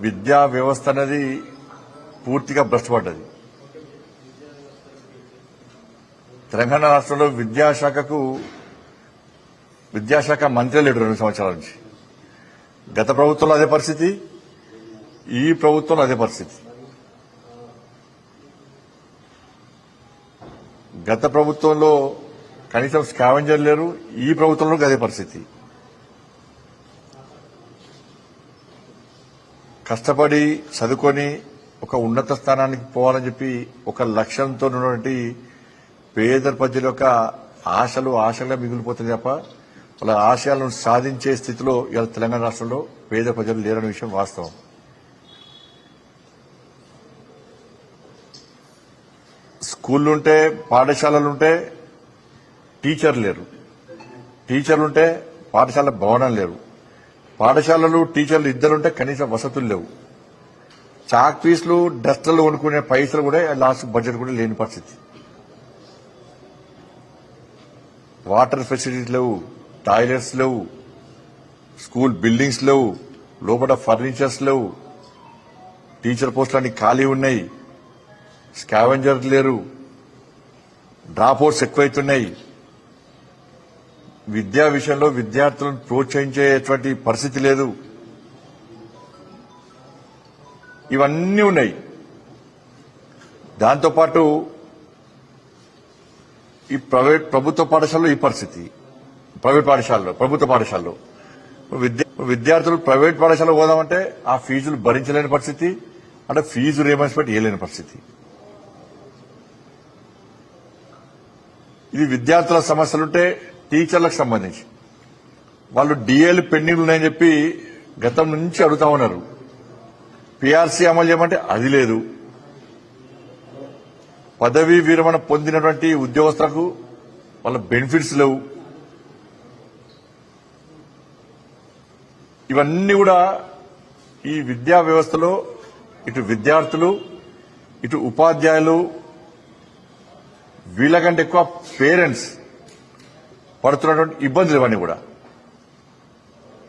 విద్యా వ్యవస్థ అనేది పూర్తిగా భ్రష్టపడ్డది. తెలంగాణ రాష్ట్రంలో విద్యాశాఖ మంత్రి లేడు 2 సంవత్సరాల నుంచి. గత ప్రభుత్వంలో అదే పరిస్థితి, ఈ ప్రభుత్వంలో అదే పరిస్థితి. గత ప్రభుత్వంలో కనీసం స్కావెంజర్ లేరు, ఈ ప్రభుత్వంలో అదే పరిస్థితి. కష్టపడి చదువుకొని ఒక ఉన్నత స్థానానికి పోవాలని చెప్పి ఒక లక్ష్యంతో ఉన్నటువంటి పేద ప్రజల యొక్క ఆశలుగా మిగిలిపోతుంది తప్ప వాళ్ళ ఆశయాలను సాధించే స్థితిలో ఇవాళ తెలంగాణ రాష్ట్రంలో పేద ప్రజలు లేరనే విషయం వాస్తవం. స్కూళ్లుంటే, పాఠశాలలుంటే టీచర్లు లేరు, టీచర్లుంటే పాఠశాల భవనం లేరు, పాఠశాలలు టీచర్లు ఇద్దరుంటే కనీస వసతులు లేవు, చాక్ పీసులు డస్టర్లు కొనుక్కునే పైసలు కూడా లాస్ట్ బడ్జెట్ కూడా లేని పరిస్థితి. వాటర్ ఫెసిలిటీస్ లేవు, టాయిలెట్స్ లేవు, స్కూల్ బిల్డింగ్స్ లేవు, లోపల ఫర్నిచర్స్ లేవు, టీచర్ పోస్టులన్నీ ఖాళీ ఉన్నాయి, స్కావెంజర్స్ లేరు, డ్రాప్ అవుట్స్ ఎక్కువైతున్నాయి. విద్యా విషయంలో విద్యార్థులను ప్రోత్సహించేటువంటి పరిస్థితి లేదు. ఇవన్నీ ఉన్నాయి. దాంతోపాటు ఈ ప్రభుత్వ పాఠశాలలో ఈ పరిస్థితి, ప్రభుత్వ పాఠశాలలో విద్యార్థులు ప్రైవేట్ పాఠశాలలో పోదామంటే ఆ ఫీజులు భరించలేని పరిస్థితి, అంటే ఫీజు రీయింబర్స్మెంట్ చేయలేని పరిస్థితి. ఇది విద్యార్థుల సమస్యలుంటే టీచర్లకు సంబంధించి వాళ్ళు డిఏలు పెండింగ్ ఉన్నాయని చెప్పి గతం నుంచి అడుగుతా ఉన్నారు. పీఆర్సీ అమలు చేయమంటే అది లేదు. పదవీ విరమణ పొందినటువంటి ఉద్యోగస్తులకు వాళ్ళ బెనిఫిట్స్ లేవు. ఇవన్నీ కూడా ఈ విద్యా వ్యవస్థలో ఇటు విద్యార్థులు, ఇటు ఉపాధ్యాయులు, వీళ్ళకంటే ఎక్కువ పేరెంట్స్ పడుతున్నటువంటి ఇబ్బందులు ఇవన్నీ కూడా.